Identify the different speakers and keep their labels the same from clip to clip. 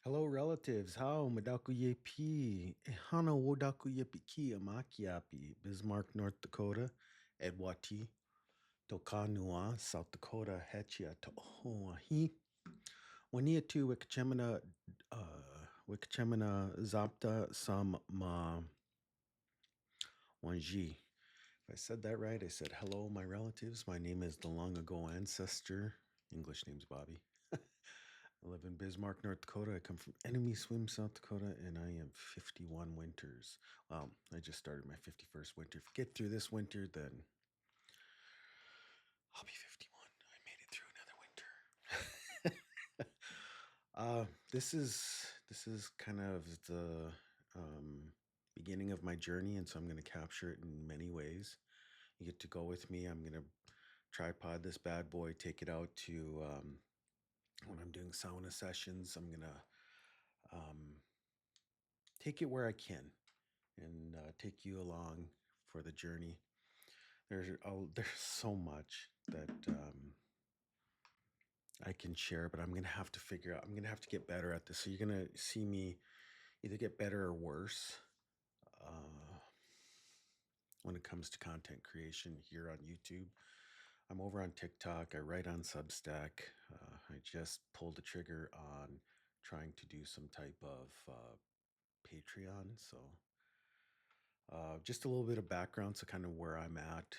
Speaker 1: Hello, relatives. How Madaku Yepi, Ehana Wodaku Yepiki, Amakiapi, Bismarck, North Dakota, Edwati, Tokanua, South Dakota, Hechia, Tohoahi, Waniatu, Wikachemina, Zapta, Sam Ma Wanji. If I said that right, I said, hello, my relatives. My name is the long ago ancestor. English name's Bobby. I live in Bismarck, North Dakota. I come from Enemy Swim, South Dakota, and I am 51 winters. Well, I just started my 51st winter. If I get through this winter, then I'll be 51. I made it through another winter. This is kind of the beginning of my journey, and so I'm going to capture it in many ways. You get to go with me. I'm going to tripod this bad boy, take it out to when I'm doing sauna sessions. I'm going to take it where I can and take you along for the journey. There's so much that I can share, but I'm gonna have to figure out. I'm gonna have to get better at this. So you're gonna see me either get better or worse uh, when it comes to content creation here on YouTube. I'm over on TikTok. I write on Substack. I just pulled the trigger on trying to do some type of Patreon. So just a little bit of background, so kind of where I'm at,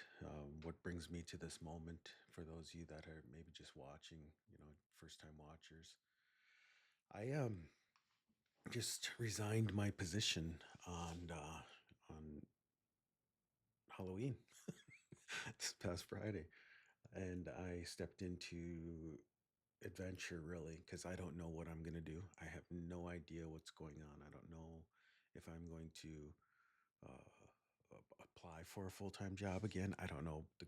Speaker 1: what brings me to this moment for those of you that are maybe just watching, first time watchers. I just resigned my position on Halloween this past Friday, and I stepped into adventure really because I don't know what I'm gonna do. I have no idea what's going on. I don't know if I'm going to apply for a full-time job again. I don't know. The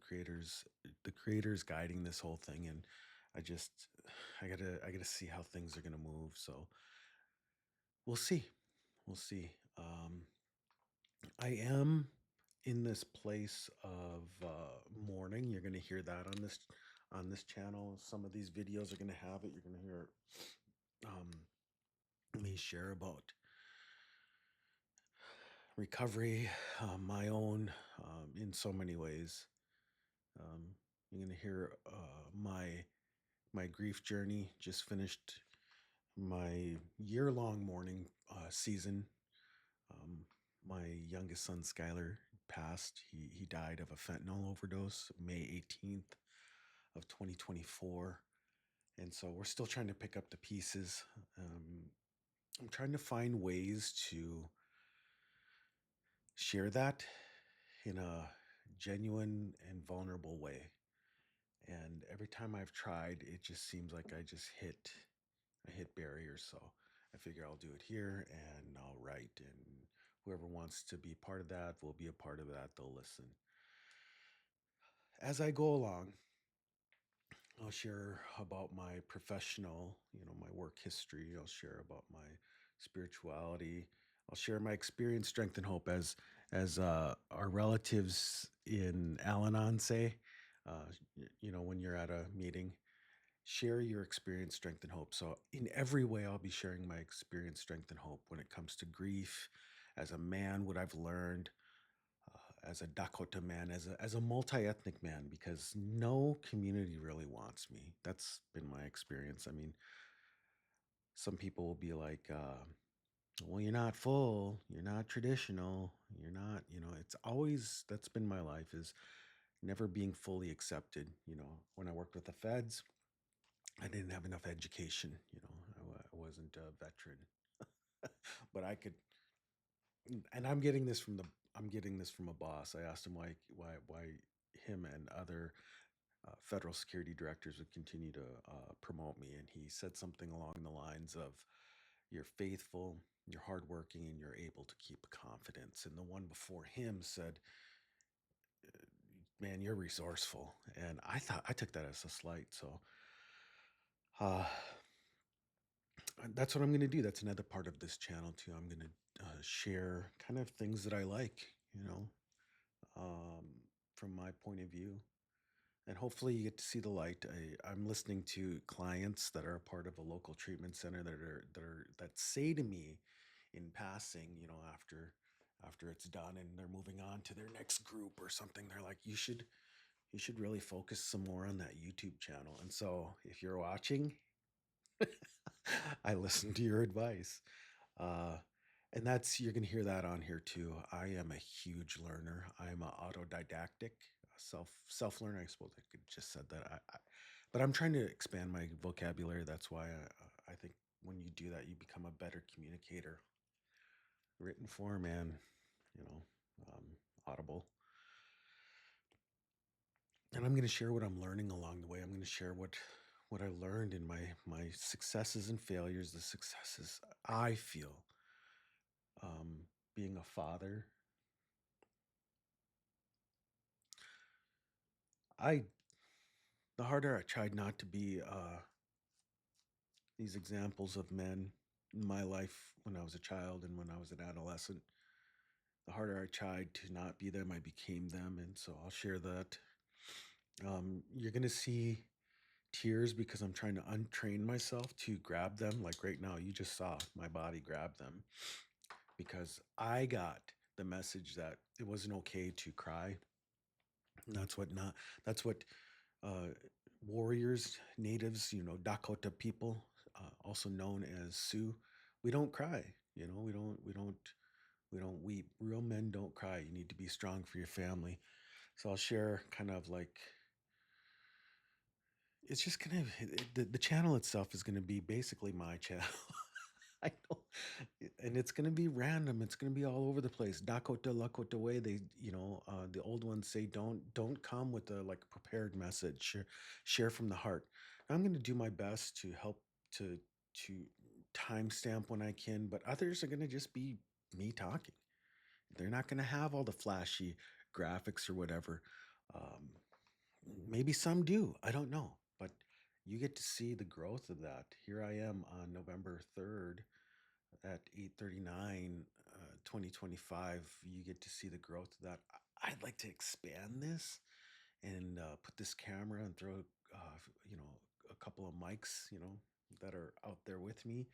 Speaker 1: creators guiding this whole thing, and I just I gotta see how things are gonna move. So we'll see. We'll see. I am in this place of mourning. You're gonna hear that on this channel. Some of these videos are gonna have it. You're gonna hear me share about recovery, my own, in so many ways. Um, you're gonna hear my grief journey. Just finished my year-long mourning season. Um, my youngest son Skylar passed. He died of a fentanyl overdose May 18th of 2024, and so we're still trying to pick up the pieces. I'm trying to find ways to share that in a genuine and vulnerable way. And every time I've tried, it just seems like I hit barriers. So I figure I'll do it here and I'll write, and whoever wants to be part of that will be a part of that. They'll listen. As I go along, I'll share about my professional, my work history. I'll share about my spirituality. I'll share my experience, strength, and hope, as our relatives in Al-Anon say. When you're at a meeting, share your experience, strength, and hope. So, in every way, I'll be sharing my experience, strength, and hope when it comes to grief, as a man, what I've learned, as a Dakota man, as a multi-ethnic man, because no community really wants me. That's been my experience. I mean, some people will be like, "Well, you're not full, you're not traditional, you're not," it's always that's been my life is never being fully accepted. When I worked with the feds, I didn't have enough education. I wasn't a veteran, but I could. And I'm getting this from a boss. I asked him why him and other federal security directors would continue to promote me, and he said something along the lines of, "You're faithful, you're hardworking, and you're able to keep confidence." And the one before him said, "Man, you're resourceful." And I took that as a slight. So uh, that's what I'm going to do. That's another part of this channel too. I'm going to share kind of things that I like, um, from my point of view. and hopefully you get to see the light. I'm listening to clients that are a part of a local treatment center that say to me in passing, after it's done and they're moving on to their next group or something, they're like, you should really focus some more on that YouTube channel. And so if you're watching, I listen to your advice. Uh, and that's you're gonna hear that on here too. I am a huge learner. I'm a autodidactic, self learner. I suppose I could just said that. But I'm trying to expand my vocabulary. That's why I think when you do that, you become a better communicator. Written form and you know, audible. And I'm going to share what I'm learning along the way. I'm going to share what I learned in my successes and failures. The successes I feel, being a father. I The harder I tried not to be these examples of men in my life when I was a child and when I was an adolescent, the harder I tried to not be them, I became them. And so I'll share that. You're going to see tears because I'm trying to untrain myself to grab them. Like right now, you just saw my body grab them because I got the message that it wasn't okay to cry. And that's what uh, warriors, natives, Dakota people, also known as Sioux, we don't cry. We don't weep. Real men don't cry. You need to be strong for your family. So I'll share kind of like it's just gonna the channel itself is gonna be basically my channel. I know, and it's gonna be random. It's gonna be all over the place. Dakota, Lakota way. The old ones say don't come with a like prepared message. Share from the heart. I'm gonna do my best to help to to timestamp when I can, but others are gonna just be me talking. They're not gonna have all the flashy graphics or whatever. Um, Maybe some do. I don't know, but you get to see the growth of that. Here I am on November 3rd at 8:39, 2025. You get to see the growth of that. I'd like to expand this and put this camera and throw, a couple of mics, that are out there with me.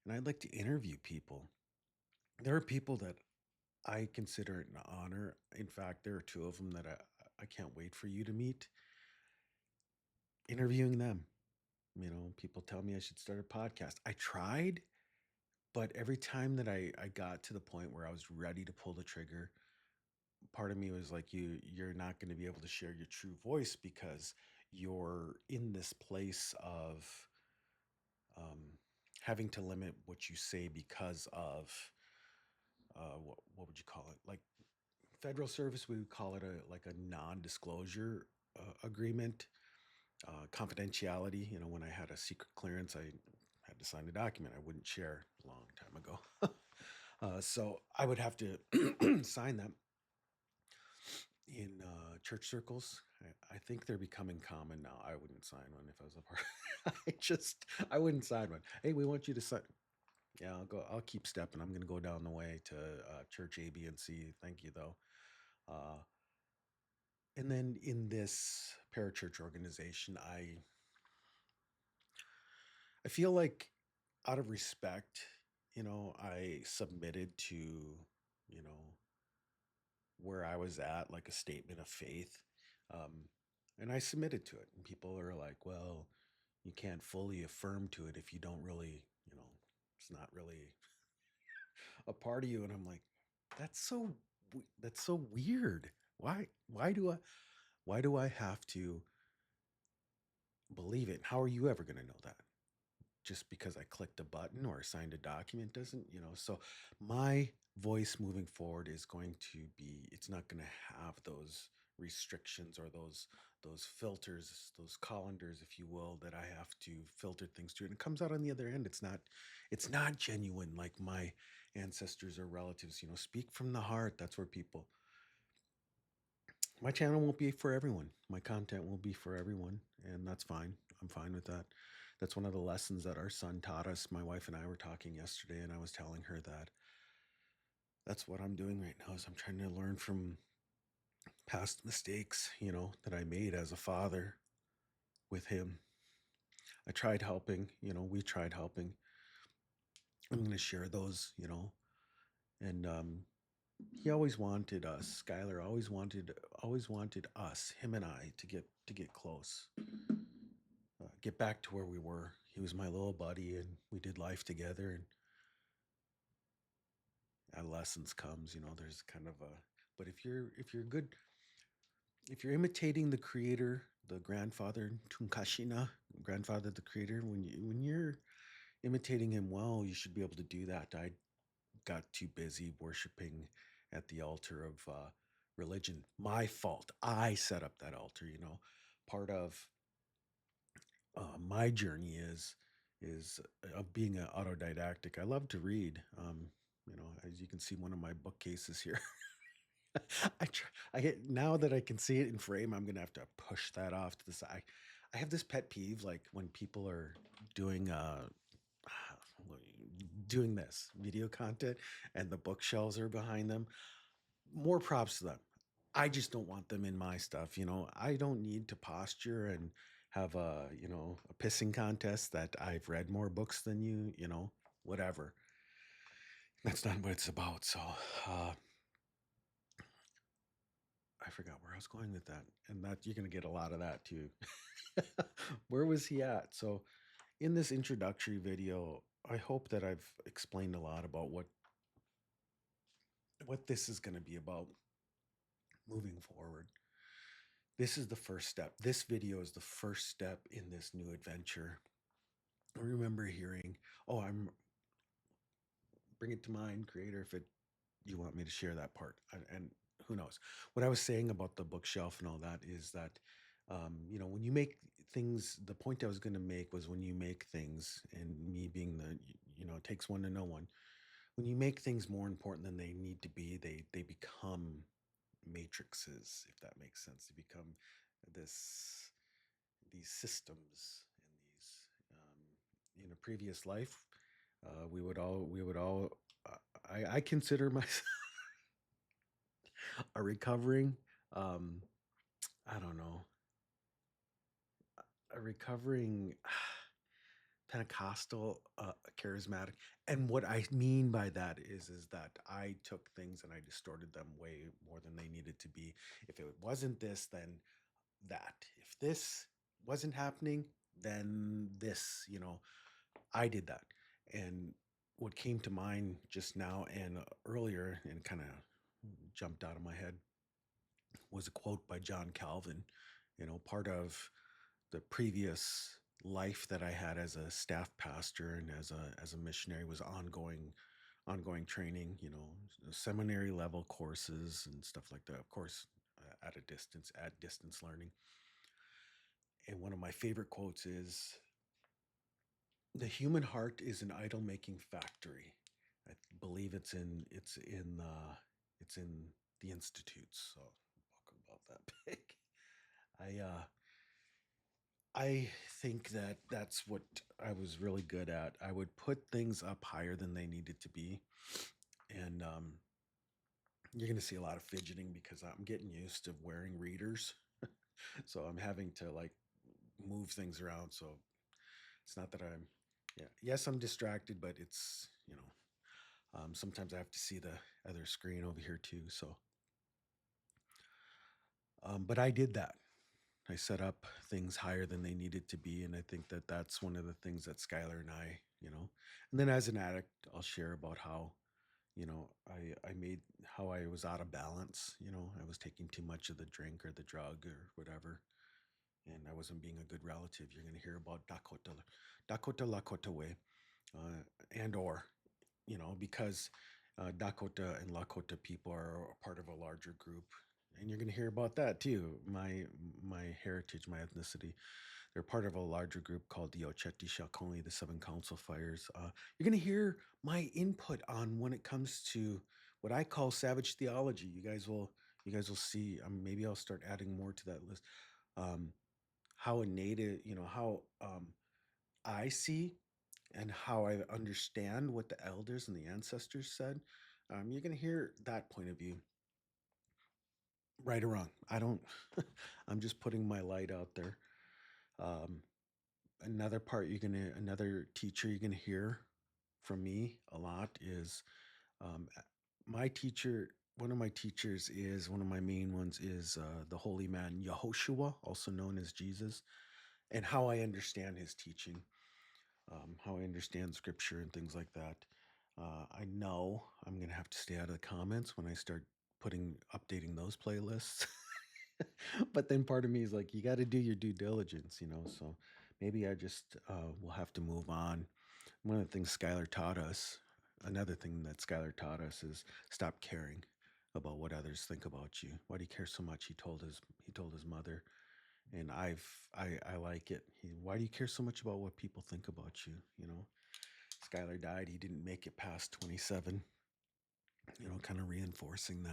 Speaker 1: And I'd like to interview people. There are people that I consider it an honor. In fact, there are two of them that I can't wait for you to meet. Interviewing them. People tell me I should start a podcast. I tried, but every time that I got to the point where I was ready to pull the trigger, part of me was like, you're not going to be able to share your true voice because you're in this place of um, having to limit what you say because of what would you call it? Like federal service, we would call it a non-disclosure agreement, confidentiality. When I had a secret clearance, I had to sign a document I wouldn't share a long time ago. So I would have to sign that in church circles. I think they're becoming common now. I wouldn't sign one if I was a part. I wouldn't sign one. Hey, we want you to sign. Yeah, I'll go. I'll keep stepping. I'm going to go down the way to church A, B, and C. Thank you, though. Uh, and then in this parachurch organization, I feel like out of respect, I submitted to, you know, where I was at, like a statement of faith. Um, and I submitted to it. And people are like, well, you can't fully affirm to it if you don't really, it's not really a part of you. And I'm like, that's so weird. Why do I have to believe it? How are you ever going to know that? Just because I clicked a button or signed a document doesn't, so my voice moving forward is going to be, it's not going to have those restrictions or those filters, those colanders, if you will, that I have to filter things through. And it comes out on the other end. It's not genuine like my ancestors or relatives, speak from the heart. That's where people my channel won't be for everyone. My content won't be for everyone, and that's fine. I'm fine with that. That's one of the lessons that our son taught us. My wife and I were talking yesterday, and I was telling her that that's what I'm doing right now is I'm trying to learn from past mistakes, that I made as a father with him. I tried helping, we tried helping. I'm going to share those, and he always wanted us. Skylar always wanted us, him and I, to get close, get back to where we were. He was my little buddy, and we did life together. And adolescence comes, there's kind of a. But if you're good, if you're imitating the creator, the grandfather Tunkashina, grandfather, the creator, when you're imitating him well, you should be able to do that. I got too busy worshiping at the altar of religion. My fault. I set up that altar. Part of my journey is of being an autodidactic. I love to read. As you can see, one of my bookcases here. I get now that I can see it in frame. I'm gonna have to push that off to the side. I have this pet peeve, like when people are doing doing this video content and the bookshelves are behind them. More props to them. I just don't want them in my stuff. I don't need to posture and have a pissing contest that I've read more books than you, whatever. That's not what it's about. So I forgot where I was going with that. And that you're going to get a lot of that too. Where was he at? So in this introductory video, I hope that I've explained a lot about what this is going to be about moving forward. This is the first step. This video is the first step in this new adventure. I remember hearing, oh, I'm bring it to mind, creator, if you want me to share that part. And who knows? What I was saying about the bookshelf and all that is that, when you make things, the point I was going to make was when you make things, and me being it takes one to know one. When you make things more important than they need to be, they become matrices, if that makes sense. They become this these systems and these in a previous life, we would all I consider myself a recovering um I don't know, a recovering Pentecostal, charismatic. And what I mean by that is that I took things and I distorted them way more than they needed to be. If it wasn't this, then that. If this wasn't happening, then this. I did that. And what came to mind just now and earlier and kind of jumped out of my head was a quote by John Calvin. Part of the previous life that I had as a staff pastor and as a missionary was ongoing training, seminary level courses and stuff like that. Of course, at distance learning. And one of my favorite quotes is, "The human heart is an idol making factory." I believe it's in the institutes. So talk about that big. I I think that that's what I was really good at. I would put things up higher than they needed to be, and you're going to see a lot of fidgeting because I'm getting used to wearing readers, so I'm having to like move things around. So it's not that I'm, yeah, yes, I'm distracted, but it's sometimes I have to see the other screen over here too. So, but I did that. I set up things higher than they needed to be, and I think that that's one of the things that Skylar and I, and then as an addict, I'll share about how, I made how I was out of balance. I was taking too much of the drink or the drug or whatever, and I wasn't being a good relative. You're going to hear about Dakota Lakota way, uh, and or because Dakota and Lakota people are a part of a larger group. And you're going to hear about that too. My heritage, my ethnicity. They're part of a larger group called the Ocheti Shakoni, the Seven Council Fires. You're going to hear my input on when it comes to what I call savage theology. You guys will see. Maybe I'll start adding more to that list. Um, how a native, how I see and how I understand what the elders and the ancestors said. You're going to hear that point of view. right or wrong. I don't, I'm just putting my light out there. Um, another teacher you're gonna hear from me a lot is uh, my teacher. One of my teachers is one of my main ones is the holy man Yehoshua, also known as Jesus, and how I understand his teaching, how I understand scripture and things like that. I know I'm gonna have to stay out of the comments when I start updating those playlists. But then part of me is like, you got to do your due diligence, you know. So maybe I just will have to move on. One of the things Skylar taught us, another thing that Skylar taught us is stop caring about what others think about you. Why do you care so much? He told his mother, and I like it. Why do you care so much about what people think about you? You know, Skylar died. He didn't make it past 27. You know, kind of reinforcing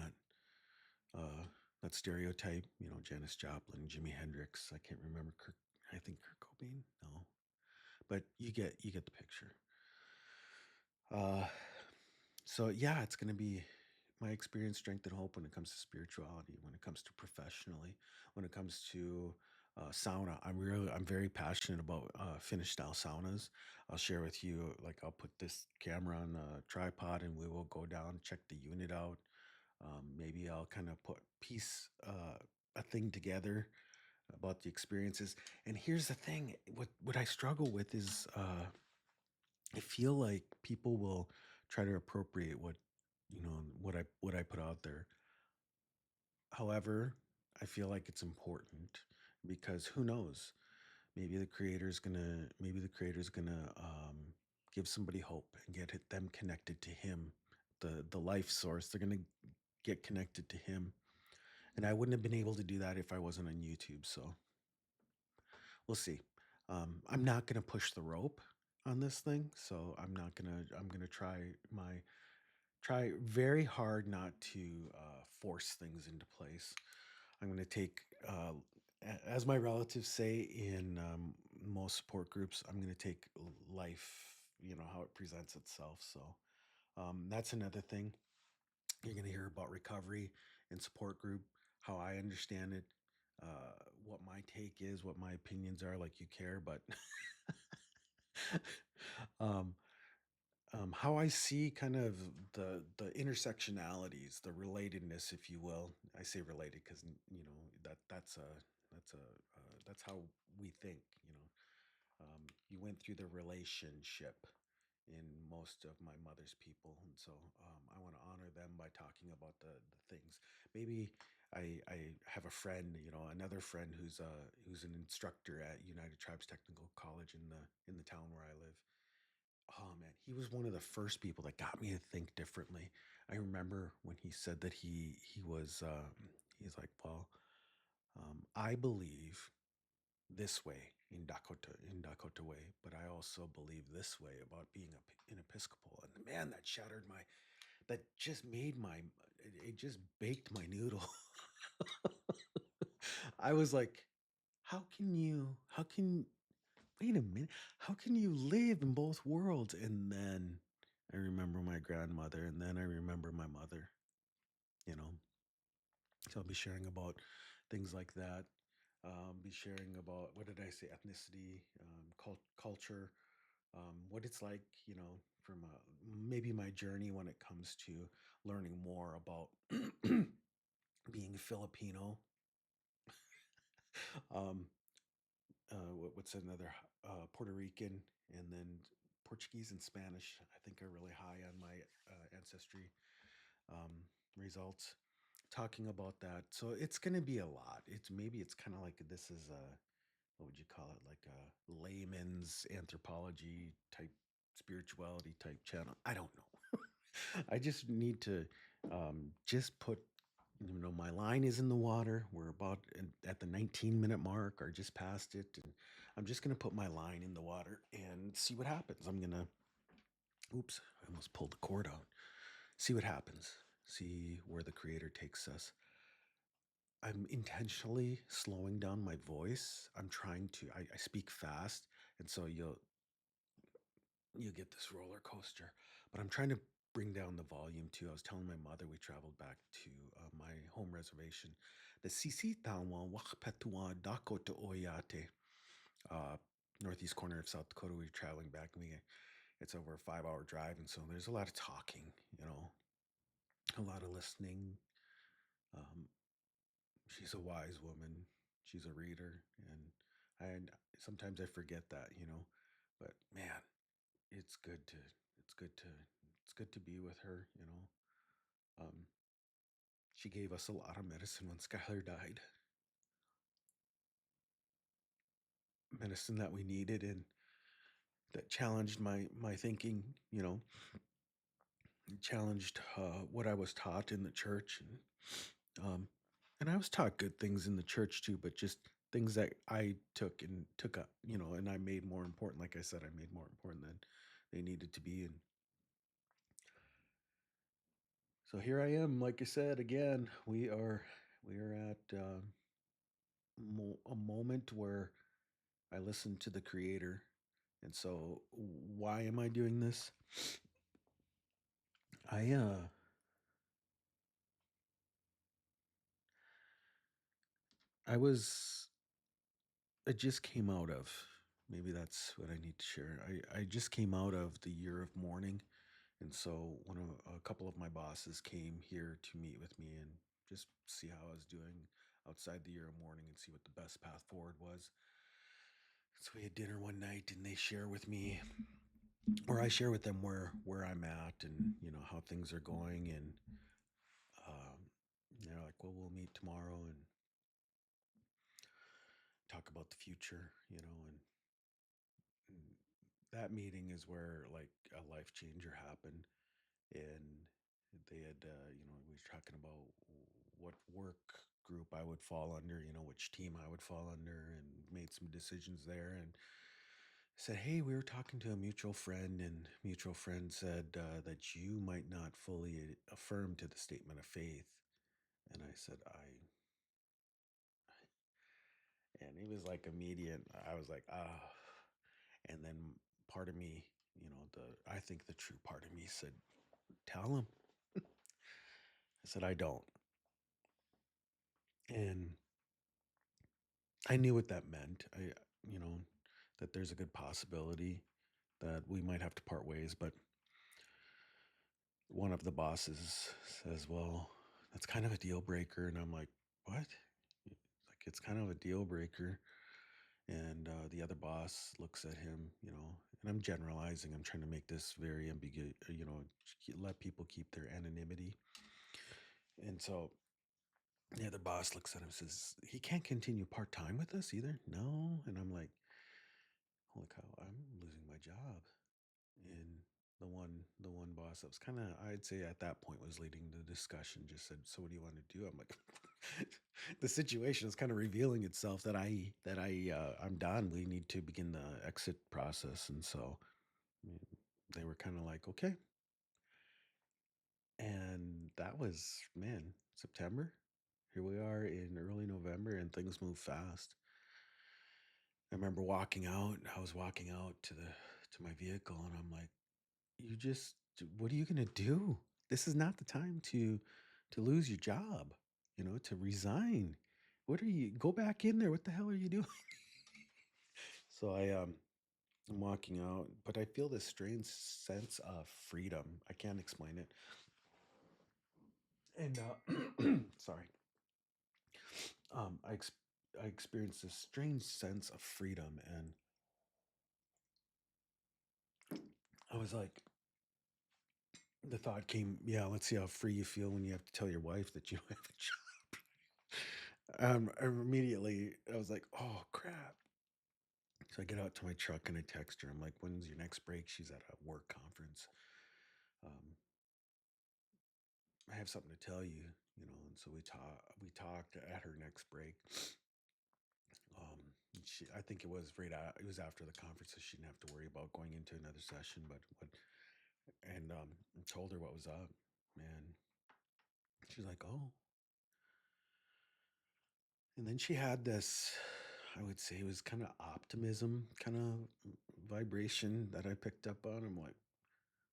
Speaker 1: uh, that stereotype. You know, Janis Joplin, Jimi Hendrix. I can't remember Kirk. I think Kurt Cobain. No, but you get the picture. Uh, so yeah, it's gonna be my experience, strength, and hope when it comes to spirituality, when it comes to professionally, when it comes to sauna. I'm very passionate about Finnish style saunas. I'll share with you, like I'll put this camera on a tripod and we will go down, check the unit out. Maybe I'll kind of piece a thing together about the experiences. And here's the thing: what I struggle with is I feel like people will try to appropriate what I put out there. However, I feel like it's important because who knows? Maybe the creator's gonna give somebody hope and them connected to him, the life source. They're gonna get connected to him, and I wouldn't have been able to do that if I wasn't on YouTube. So we'll see. I'm not gonna push the rope on this thing, so I'm gonna try very hard not to force things into place. I'm going to take, as my relatives say in most support groups, I'm going to take life, how it presents itself. So that's another thing. You're going to hear about recovery and support group, how I understand it, what my take is, what my opinions are, like you care, but um, how I see kind of the intersectionalities, the relatedness, if you will. I say related because that's how we think. You went through the relationship in most of my mother's people, and so I want to honor them by talking about the things. Maybe I have a friend, another friend who's an instructor at United Tribes Technical College in the town where I live. Oh man, he was one of the first people that got me to think differently. I remember when he said that he's like, well, I believe this way in Dakota way, but I also believe this way about being an Episcopal. And man, that just it just baked my noodle. I was like, how can wait a minute. How can you live in both worlds? And then I remember my grandmother, and then I remember my mother, you know. So I'll be sharing about things like that. Be sharing about, what did I say, ethnicity, culture, what it's like, from maybe my journey when it comes to learning more about being Filipino. Um, what's another Puerto Rican, and then Portuguese and Spanish. I think are really high on my ancestry um, results. Talking about that, so it's going to be a lot. It's kind of like this is a, what would you call it, like a layman's anthropology type, spirituality type channel. I don't know. I just need to just put, my line is in the water. We're about at the 19-minute mark or just past it. And I'm just going to put my line in the water and see what happens. Oops, I almost pulled the cord out. See what happens. See where the creator takes us. I'm intentionally slowing down my voice. I speak fast. And so you'll get this roller coaster, but I'm trying to bring down the volume too. I was telling my mother we traveled back to my home reservation, the Sisitawa Wakpetua Dakota Oyate, uh, northeast corner of South Dakota. We were traveling back, and it's over a 5 hour drive, and so there's a lot of talking, a lot of listening. Um, she's a wise woman. She's a reader, and sometimes I forget that, but man, it's good to it's good to it's good to be with her. Um, she gave us a lot of medicine when Skylar died, medicine that we needed and that challenged my thinking. Challenged what I was taught in the church, um, and I was taught good things in the church too, but just things that I took up, and I made more important. Like I said, I made more important than they needed to be, and so here I am. Like I said, again, we are at a moment where I listen to the Creator, and so why am I doing this? I I was I just came out of, maybe that's what I need to share. I just came out of the year of mourning. And so a couple of my bosses came here to meet with me and just see how I was doing outside the year of mourning and see what the best path forward was. So we had dinner one night and they share with me, or I share with them where I'm at and how things are going, and um, they're like, well, we'll meet tomorrow and talk about the future, and that meeting is where like a life changer happened. And they had we were talking about what work group I would fall under, which team I would fall under, and made some decisions there, and said, hey, we were talking to a mutual friend, and mutual friend said that you might not fully affirm to the statement of faith. And I said, and it was like immediate. I was like, ah. And then part of me, I think the true part of me said, tell him. I said, I don't. And I knew what that meant. You know, that there's a good possibility that we might have to part ways. But one of the bosses says, well, that's kind of a deal breaker. And I'm like, what? Like, it's kind of a deal breaker. And the other boss looks at him, and I'm generalizing. I'm trying to make this very ambiguous, let people keep their anonymity. And so the other boss looks at him and says, he can't continue part time with us either. No. And I'm like, holy cow, I'm losing my job. And the one boss that was kind of, I'd say at that point was leading the discussion, just said, so what do you want to do? I'm like, the situation is kind of revealing itself I'm done. We need to begin the exit process. And so mm, they were kind of like, okay. And that was, man, September. Here we are in early November and things move fast. I remember walking out. I was walking out to my vehicle and I'm like, you just what are you going to do? This is not the time to lose your job, to resign. What are you go back in there? What the hell are you doing? So I'm walking out, but I feel this strange sense of freedom. I can't explain it. And sorry. I experienced this strange sense of freedom, and I was like, the thought came, yeah, let's see how free you feel when you have to tell your wife that you don't have a job. Immediately, I was like, oh crap. So I get out to my truck and I text her. I'm like, when's your next break? She's at a work conference. Um, I have something to tell you, and so we talked at her next break. I think it was after the conference, so she didn't have to worry about going into another session. I told her what was up, and she's like, oh. And then she had this, I would say it was kind of optimism, kind of vibration that I picked up on. I'm like,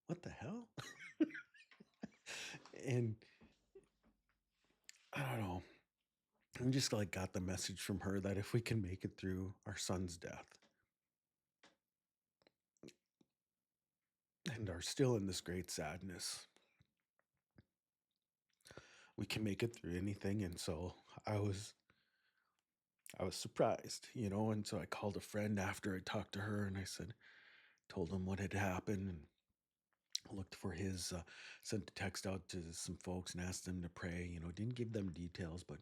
Speaker 1: what the hell? And I don't know. I just like got the message from her that if we can make it through our son's death and are still in this great sadness, we can make it through anything. And so I was I was surprised, and so I called a friend after I talked to her and I said, told him what had happened and looked for his sent a text out to some folks and asked them to pray, didn't give them details, but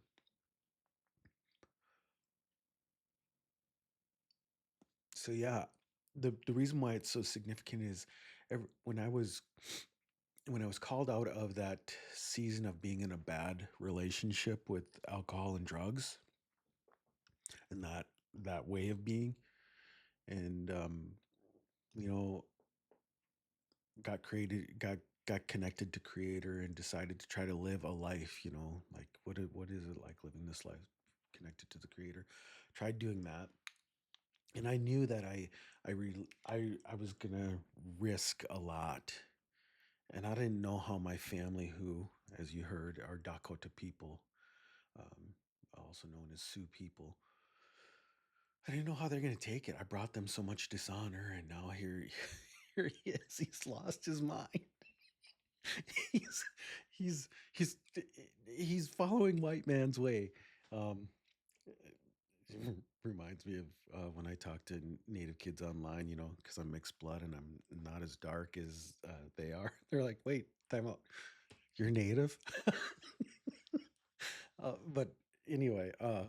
Speaker 1: so yeah, the reason why it's so significant is when I was called out of that season of being in a bad relationship with alcohol and drugs and that way of being, and you know got connected to creator and decided to try to live a life, like what is it like living this life connected to the creator. Tried doing that, and I knew that I was gonna risk a lot, and I didn't know how my family, who, as you heard, are Dakota people, um, also known as Sioux people. I didn't know how they're gonna take it. I brought them so much dishonor, and now here, here he is. He's lost his mind. he's he's he's he's following white man's way. Um, it reminds me of when I talk to Native kids online, because I'm mixed blood and I'm not as dark as they are. They're like, "Wait, time out. You're Native?" But anyway, I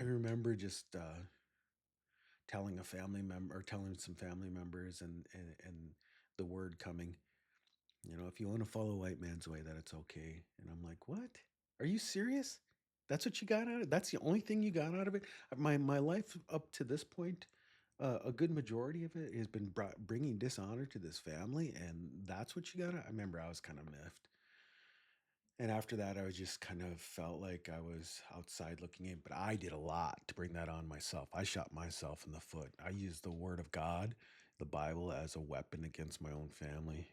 Speaker 1: remember just telling a family member or telling some family members and the word coming. If you want to follow white man's way, that it's okay. And I'm like, what? Are you serious? That's what you got out of it? That's the only thing you got out of it? My life up to this point, a good majority of it has been bringing dishonor to this family, and that's what you got. I remember I was kind of miffed. And after that, I was just kind of felt like I was outside looking in, but I did a lot to bring that on myself. I shot myself in the foot. I used the word of God, the Bible, as a weapon against my own family.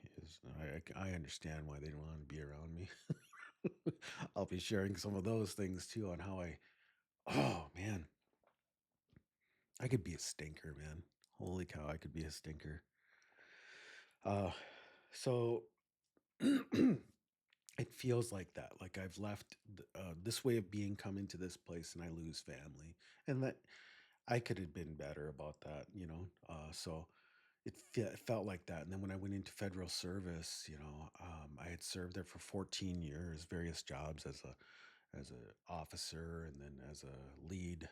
Speaker 1: I understand why they don't want to be around me. I'll be sharing some of those things too on how oh man, I could be a stinker, man. Holy cow, I could be a stinker. Uh, so it feels like that. Like I've left this way of being, come into this place, and I lose family, and that I could have been better about that, So it felt like that. And then when I went into federal service, I had served there for 14 years, various jobs as a officer, and then as a lead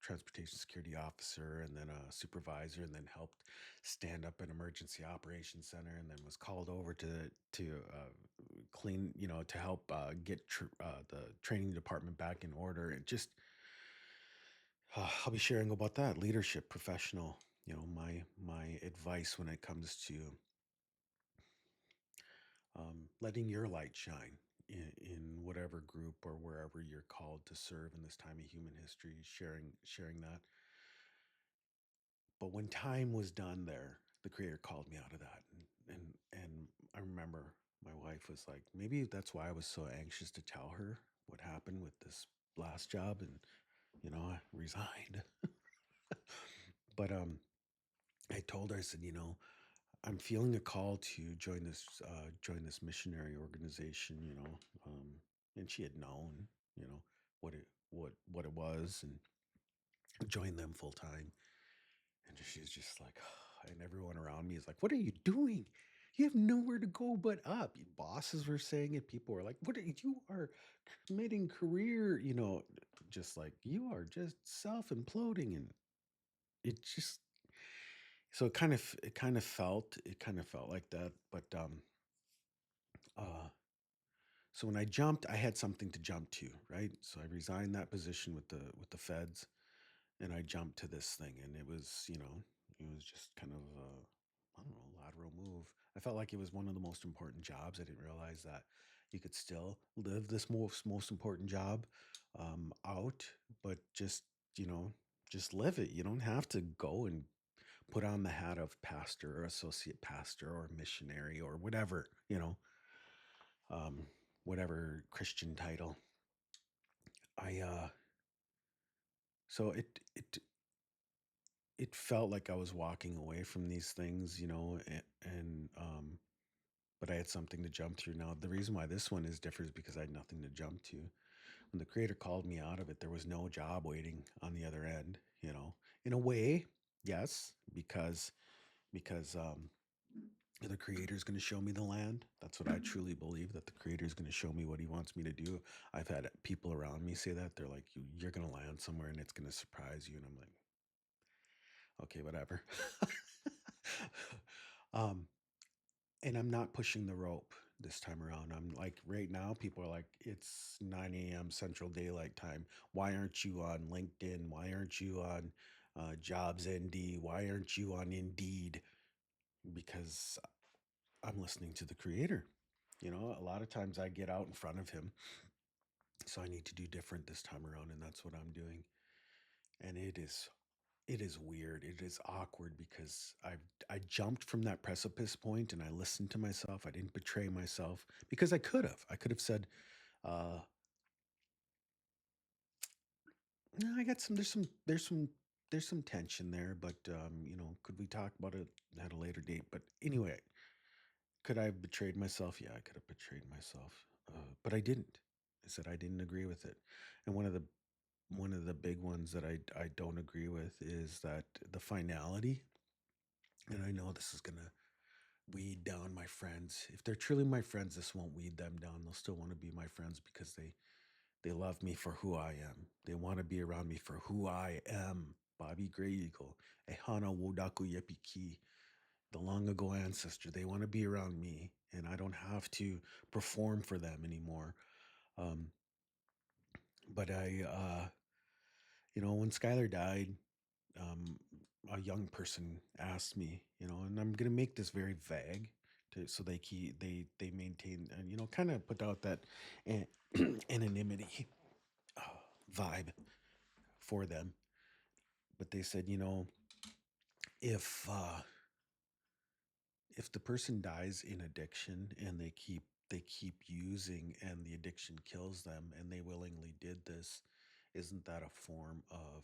Speaker 1: transportation security officer, and then a supervisor, and then helped stand up an emergency operations center, and then was called over to clean, to help get the training department back in order. And just I'll be sharing about that leadership, professional. My advice when it comes to letting your light shine in whatever group or wherever you're called to serve in this time of human history, sharing that. But when time was done there, the creator called me out of that. And I remember my wife was like, maybe that's why I was so anxious to tell her what happened with this last job. And, I resigned. But I told her, I said, I'm feeling a call to join this missionary organization, and she had known, you know, what it was, and joined them full time. And she's just like, and everyone around me is like, "What are you doing? You have nowhere to go but up." Bosses were saying it. People were like, "What are you are committing career? Just like you are just self imploding." And it just so it kind of felt like that. But uh, so when I jumped, I had something to jump to, right? So I resigned that position with the feds, and I jumped to this thing, and it was just kind of I don't know, lateral move. I felt like it was one of the most important jobs. I didn't realize that you could still live this most important job out, but just you know just live it. You don't have to go and put on the hat of pastor or associate pastor or missionary or whatever, um, whatever Christian title. I so it felt like I was walking away from these things, and but I had something to jump through. Now, the reason why this one is different is because I had nothing to jump to. When the creator called me out of it, there was no job waiting on the other end, In a way, yes, because the creator is going to show me the land. That's what I truly believe, that the creator is going to show me what he wants me to do. I've had people around me say that. They're like, you're going to land somewhere and it's going to surprise you. And I'm like, okay, whatever. um, and I'm not pushing the rope this time around. I'm like, right now, people are like, it's 9 a.m. Central Daylight Time. Why aren't you on LinkedIn? Why aren't you on Jobs ND? Why aren't you on Indeed? Because I'm listening to the creator. A lot of times I get out in front of him. So I need to do different this time around. And that's what I'm doing. And it is weird. It is awkward because I jumped from that precipice point and I listened to myself. I didn't betray myself because I could have. I could have said, uh, "No, I got some. There's some tension there, but could we talk about it at a later date?" But anyway, could I have betrayed myself? Yeah, I could have betrayed myself, but I didn't. I said I didn't agree with it, and one of the big ones that I don't agree with is that the finality. And I know this is gonna weed down my friends. If they're truly my friends, this won't weed them down. They'll still want to be my friends because they love me for who I am. They want to be around me for who I am. Bobby Gray Eagle, Ehana Wodaku Yepiki, the long ago ancestor. They want to be around me, and I don't have to perform for them anymore. Um, but when Skylar died, um, a young person asked me, and I'm gonna make this very vague, so they maintain and kind of put out that an- anonymity uh, vibe for them. But they said, if uh, if the person dies in addiction and they keep using and the addiction kills them and they willingly did this, isn't that a form of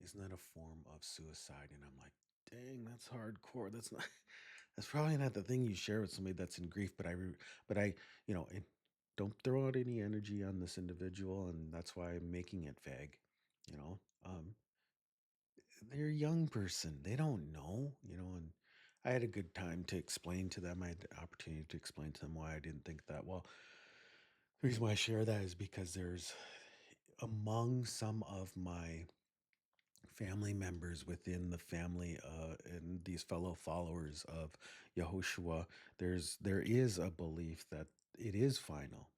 Speaker 1: isn't that a form of suicide? And I'm like, dang, that's hardcore. That's not. That's probably not the thing you share with somebody that's in grief. But I, don't throw out any energy on this individual, and that's why I'm making it vague. You know, um, they're a young person. They don't know. And I had a good time to explain to them. I had the opportunity to explain to them why I didn't think that. Well, the reason why I share that is because there's among some of my family members within the family and these fellow followers of Yehoshua, there is a belief that it is final.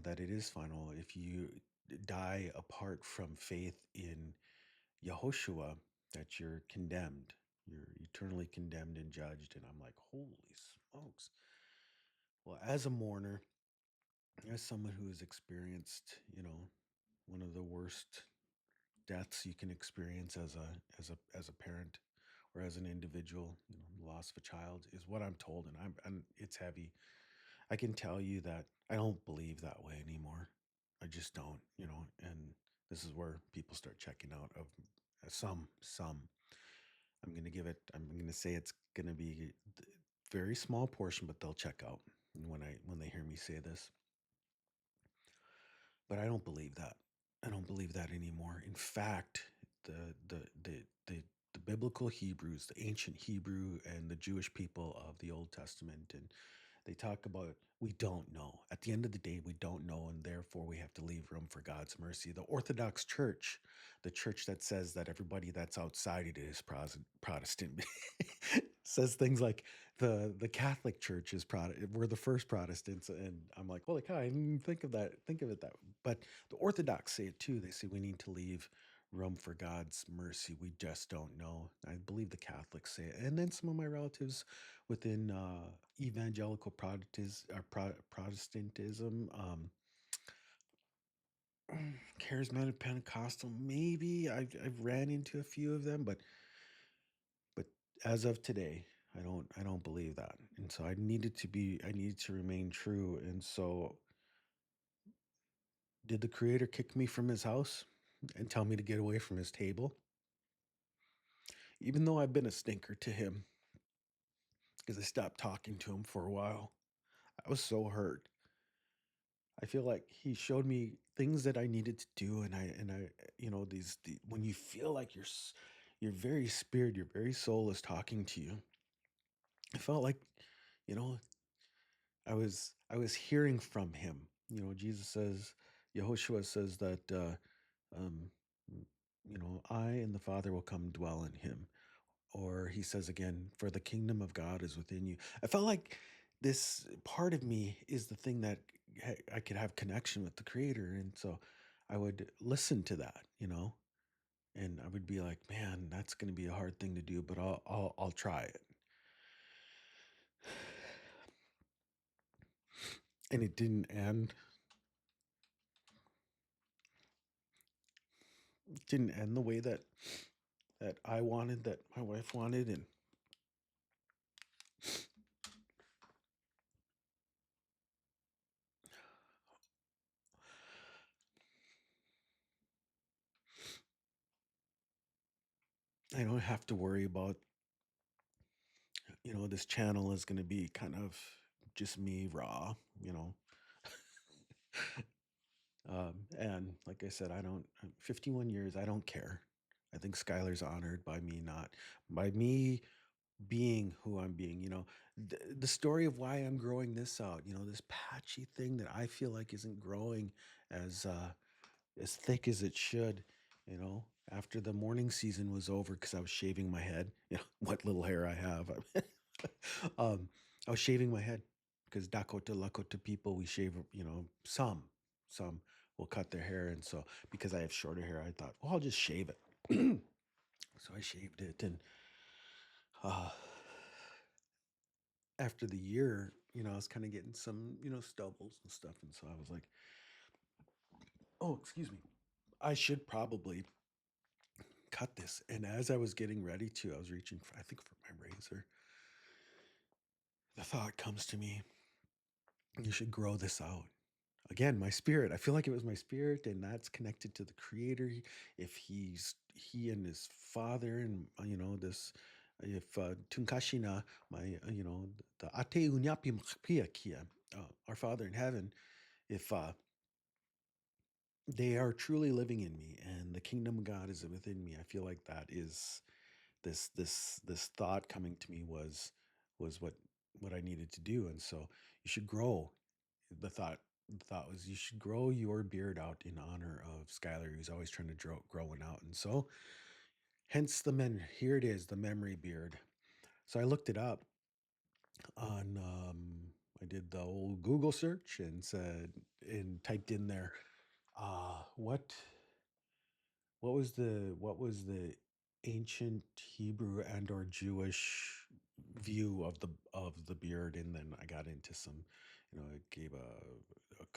Speaker 1: That it is final. If you die apart from faith in Yehoshua, that you're condemned. You're eternally condemned and judged. And I'm like, holy smokes. Well, as a mourner, as someone who has experienced, one of the worst deaths you can experience as a parent or as an individual, the loss of a child is what I'm told, and and it's heavy. I can tell you that I don't believe that way anymore. I just don't, and this is where people start checking out of some. I'm gonna say it's gonna be a very small portion, but they'll check out when they hear me say this. But I don't believe that. I don't believe that anymore. In fact, the the the the the biblical Hebrews, the ancient Hebrew and the Jewish people of the Old Testament, and they talk about we don't know. At the end of the day, we don't know, and therefore we have to leave room for God's mercy. The Orthodox Church, the church that says that everybody that's outside it is Protestant, says things like the Catholic Church is we're the first Protestants, and I'm like, holy cow, I didn't even think of it that way. But the Orthodox say it too. They say we need to leave room for God's mercy. We just don't know. I believe the Catholics say it, and then some of my relatives within evangelical Protestantism, charismatic Pentecostal. Maybe I've ran into a few of them, but as of today, I don't believe that. And so I needed to remain true. And so did the creator kick me from his house and tell me to get away from his table? Even though I've been a stinker to him because I stopped talking to him for a while. I was so hurt. I feel like he showed me things that I needed to do, and I, when you feel like your very spirit, your very soul is talking to you. I felt like, you know, I was hearing from him. Jesus says, Yehoshua says that, um, I and the Father will come dwell in him. Or he says again, for the kingdom of God is within you. I felt like this part of me is the thing that I could have connection with the creator. And so I would listen to that, and I would be like, man, that's going to be a hard thing to do, but I'll try it. And it didn't end. It didn't end the way that I wanted, that my wife wanted. And I don't have to worry about, this channel is going to be kind of just me raw, you know. And like I said, I don't, 51 years, I don't care. I think Skylar's honored by me, not by me being who I'm being. The story of why I'm growing this out, this patchy thing that I feel like isn't growing as, as thick as it should, you know, after the morning season was over, because I was shaving my head, what little hair I have. um, I was shaving my head because Dakota Lakota people, we shave, some will cut their hair. And so because I have shorter hair, I thought, well, I'll just shave it. So I shaved it. And uh, after the year, I was kind of getting some, stubbles and stuff. And so I was like, oh, excuse me. I should probably cut this. And as I was getting ready to, I was reaching for, I think, for my razor. The thought comes to me, you should grow this out. Again, my spirit. I feel like it was my spirit, and that's connected to the creator. If he and his father, and this, if Tunkashina, my the Ate Unyapi Mkpia Kia, our Father in heaven, if they are truly living in me and the kingdom of God is within me, I feel like that is this thought coming to me was what I needed to do. And so you should grow. The thought was, you should grow your beard out in honor of Skylar, who's always trying to grow one out. And so hence here it is, the memory beard. So I looked it up on, I did the old Google search and typed in there, what what was the ancient Hebrew and or Jewish view of the beard. And then I got into some, it gave a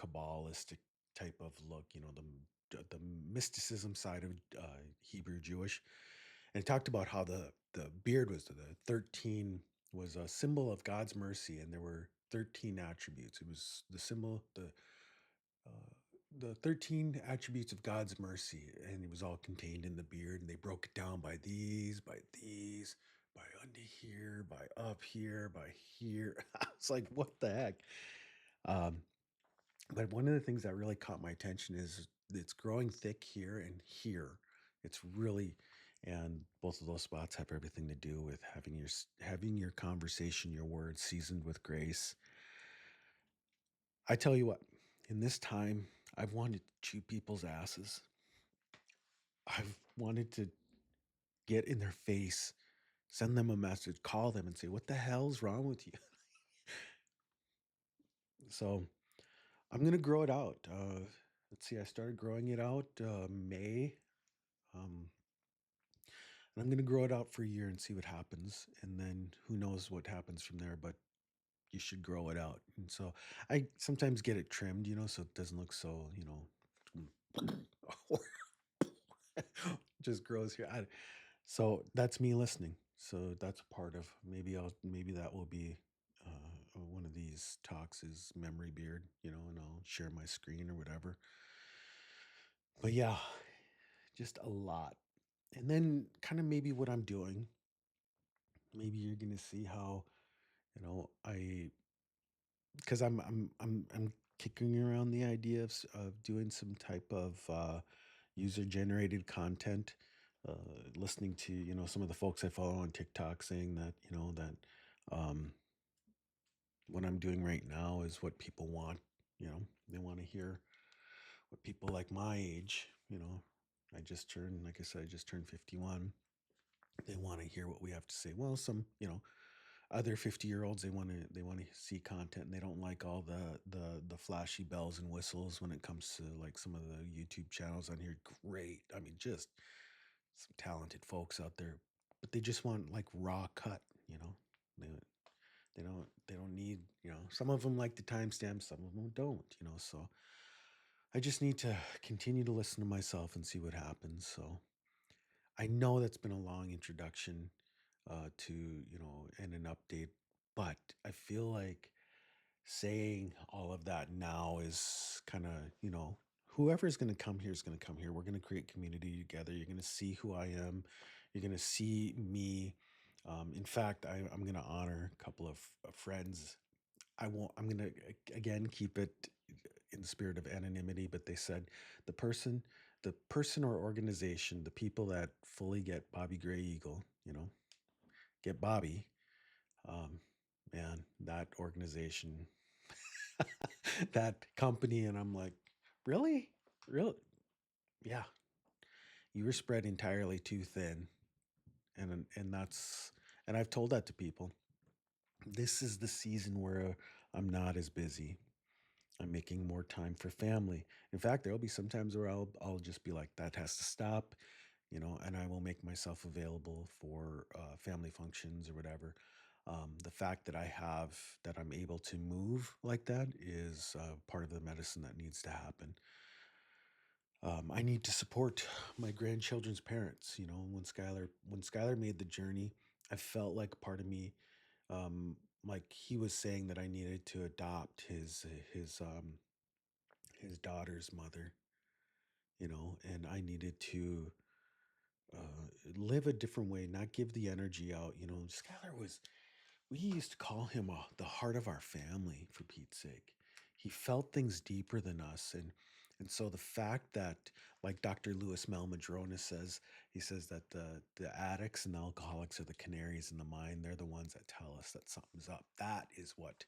Speaker 1: Kabbalistic type of look, the mysticism side of Hebrew Jewish. And it talked about how the beard was the 13 was a symbol of God's mercy, and there were 13 attributes. It was the symbol, uh, the 13 attributes of God's mercy, and it was all contained in the beard. And they broke it down by these, by under here, by up here, by here. I was like, what the heck? Um, but one of the things that really caught my attention is it's growing thick here and here. It's really, and both of those spots have everything to do with having your conversation, your words seasoned with grace. I tell you what, in this time, I've wanted to chew people's asses. I've wanted to get in their face, send them a message, call them and say, what the hell's wrong with you? So I'm going to grow it out. Let's see, I started growing it out May. Um, and I'm going to grow it out for a year and see what happens. And then who knows what happens from there, but you should grow it out. And so I sometimes get it trimmed, so it doesn't look so, just grows here. So that's me listening. So that's a part of maybe that will be one of these talks is memory beard, and I'll share my screen or whatever. But yeah, just a lot. And then kind of maybe what I'm doing, maybe you're gonna see how, I because I'm kicking around the idea of doing some type of user generated content. Listening to some of the folks I follow on TikTok saying that that um, what I'm doing right now is what people want. They want to hear what people like my age. I just turned, like I said, I just turned 51. They want to hear what we have to say. Well, some other 50-year-olds, they want to see content, and they don't like all the flashy bells and whistles when it comes to like some of the YouTube channels on here. Great. I mean, just some talented folks out there, but they just want like raw cut. They they don't need, some of them like the timestamps, some of them don't. So I just need to continue to listen to myself and see what happens. So I know that's been a long introduction to, and an update, but I feel like saying all of that now is kind of, whoever's going to come here is going to come here. We're going to create community together. You're going to see who I am. You're going to see me. In fact, I'm going to honor a couple of friends. I won't, I'm going to, again, keep it in the spirit of anonymity, but they said the person or organization, the people that fully get Bobby Gray Eagle, get Bobby, um, man, that organization, that company. And I'm like, really? Really? Yeah. You were spread entirely too thin. And and I've told that to people. This is the season where I'm not as busy. I'm making more time for family. In fact, there'll be some times where I'll just be like, that has to stop, and I will make myself available for family functions or whatever. The fact that I'm able to move like that is part of the medicine that needs to happen. I need to support my grandchildren's parents. When Skylar made the journey, I felt like part of me, like he was saying that I needed to adopt his daughter's mother, and I needed to live a different way, not give the energy out. Skylar was, we used to call him the heart of our family, for Pete's sake. He felt things deeper than us. And so the fact that, like Dr. Louis Malmadrona says, he says that the addicts and the alcoholics are the canaries in the mine. They're the ones that tell us that something's up. That is what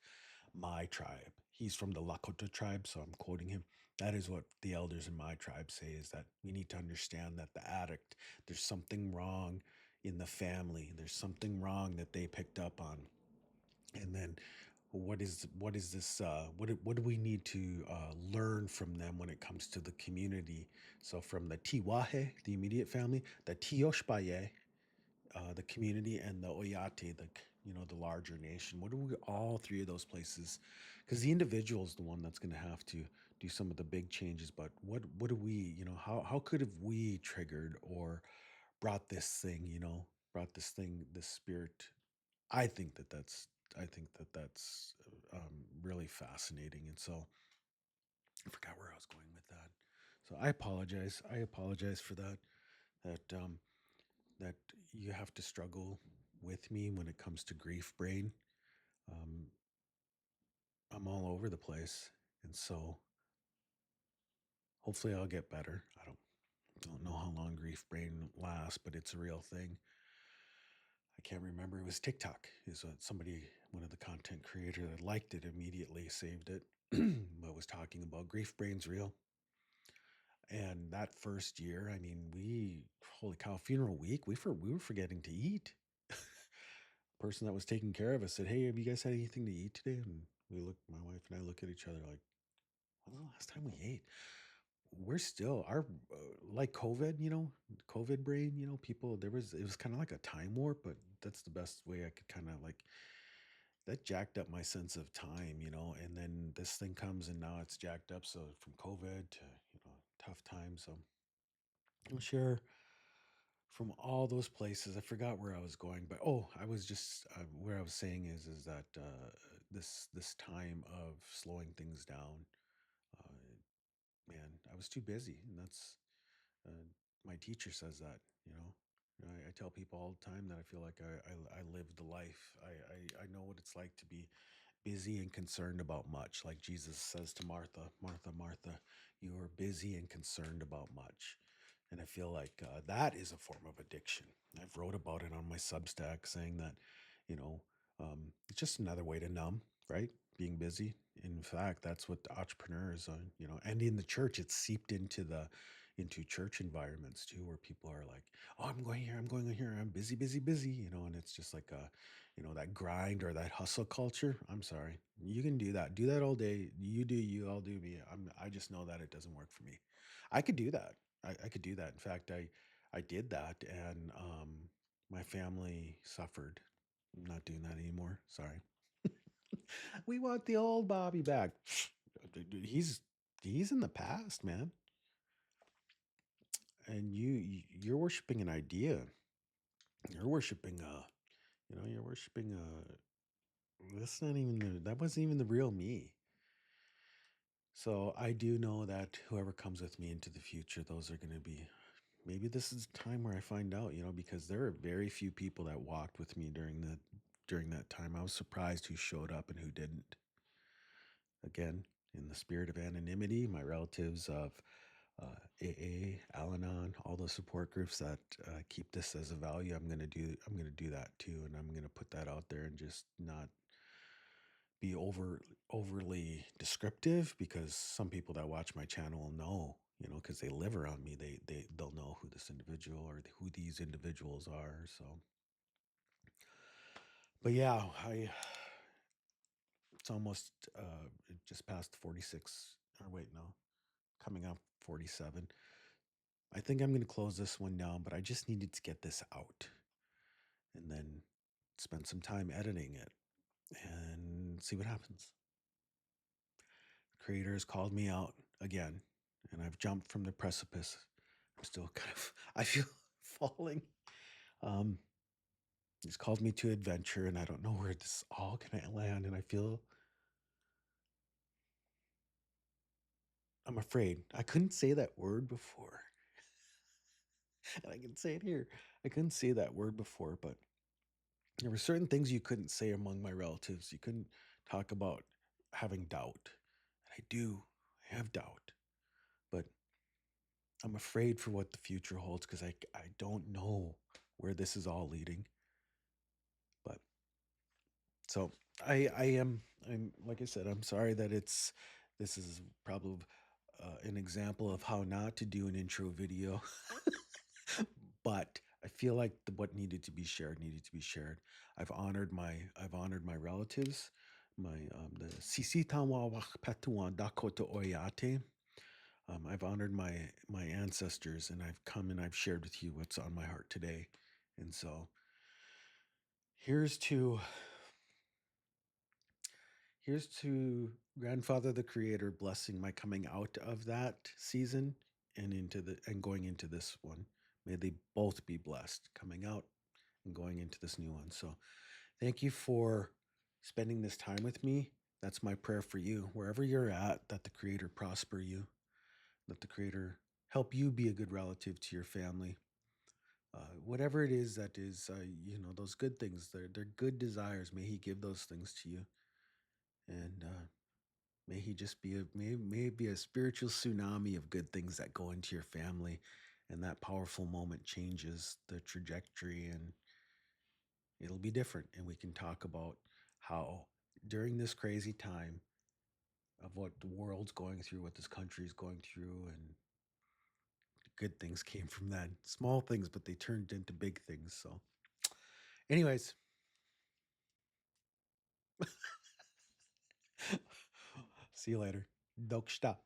Speaker 1: my tribe, he's from the Lakota tribe, so I'm quoting him. That is what the elders in my tribe say, is that we need to understand that the addict, there's something wrong in the family. There's something wrong that they picked up on. And then what is this what do we need to learn from them when it comes to the community? So from the Tiwahe, the immediate family, the Tioshpaye, the community, and the Oyate, the larger nation. What do we, all three of those places? Because the individual is the one that's going to have to do some of the big changes. But what do we, how could have we triggered or brought this thing, this spirit? I think that that's really fascinating. And so I forgot where I was going with that. So I apologize. I apologize for that. That that you have to struggle with me when it comes to grief brain. Um, I'm all over the place, and so hopefully I'll get better. I don't know how long grief brain lasts, but it's a real thing. I can't remember. It was TikTok. Is what somebody, one of the content creator that liked it immediately saved it, but was talking about grief brain's real. And that first year, I mean, holy cow, funeral week, we were forgetting to eat. Person that was taking care of us said, "Hey, have you guys had anything to eat today?" And my wife and I look at each other like, "When was the last time we ate?" We're still like COVID, COVID brain. People, it was kind of like a time warp, but that's the best way I could kind of like, that jacked up my sense of time. And then this thing comes and now it's jacked up. So from COVID to tough times. So I'll share. from all those places. I forgot where I was going, but oh, I was just where I was saying is that this time of slowing things down, uh, man, I was too busy, and that's uh, my teacher says that. You know, I tell people all the time that I feel like I lived the life. I know what it's like to be busy and concerned about much. Like Jesus says to Martha, Martha, Martha, you are busy and concerned about much. And I feel like that is a form of addiction. I've wrote about it on my Substack, saying that, you know, it's just another way to numb, right? Being busy. In fact, that's what the entrepreneurs, and in the church, it's seeped into church environments too, where people are like, "Oh, I'm going here, I'm going here, I'm busy, busy, busy," and it's just like that grind or that hustle culture. I'm sorry, you can do that all day. You do you, I'll do me. I just know that it doesn't work for me. I could do that. I could do that. In fact, I did that, and my family suffered. I'm not doing that anymore. Sorry. We want the old Bobby back. Dude, he's in the past, man. And you're worshiping an idea. You're worshiping you're worshiping that's not even that wasn't even the real me. So I do know that whoever comes with me into the future, those are going to be, maybe this is the time where I find out, because there are very few people that walked with me during that time. I was surprised who showed up and who didn't. Again, in the spirit of anonymity, my relatives of AA, Al-Anon, all the support groups that keep this as a value, I'm gonna do that too, and I'm gonna put that out there and just not be overly descriptive, because some people that watch my channel know, because they live around me, they'll know who this individual or who these individuals are. So, but yeah, I it's almost just past 46, or wait, no, coming up 47. I think I'm going to close this one down, but I just needed to get this out and then spend some time editing it and see what happens. The creator has called me out again, and I've jumped from the precipice. I'm still I feel falling. Um, he's called me to adventure, and I don't know where this all going to land. And I'm afraid. I couldn't say that word before, and I can say it here. I couldn't say that word before, but there were certain things you couldn't say among my relatives. You couldn't talk about having doubt. And I do have doubt, but I'm afraid for what the future holds, because I don't know where this is all leading. But so I'm like I said, I'm sorry that this is probably an example of how not to do an intro video. But I feel like what needed to be shared. I've honored my relatives, the Sisi Tanwa Wakpetuan Dakota Oyate. I've honored my ancestors, and I've come and I've shared with you what's on my heart today. And so here's to here's to Grandfather the Creator blessing my coming out of that season and going into this one. May they both be blessed coming out and going into this new one. So thank you for spending this time with me. That's my prayer for you. Wherever you're at, that the Creator prosper you, that the Creator help you be a good relative to your family. Whatever it is that is, those good things, they're good desires. May He give those things to you. And may He just may it be a spiritual tsunami of good things that go into your family. And that powerful moment changes the trajectory, and it'll be different. And we can talk about how during this crazy time of what the world's going through, what this country is going through, and good things came from that. Small things, but they turned into big things. So, anyways, see you later. Toksta.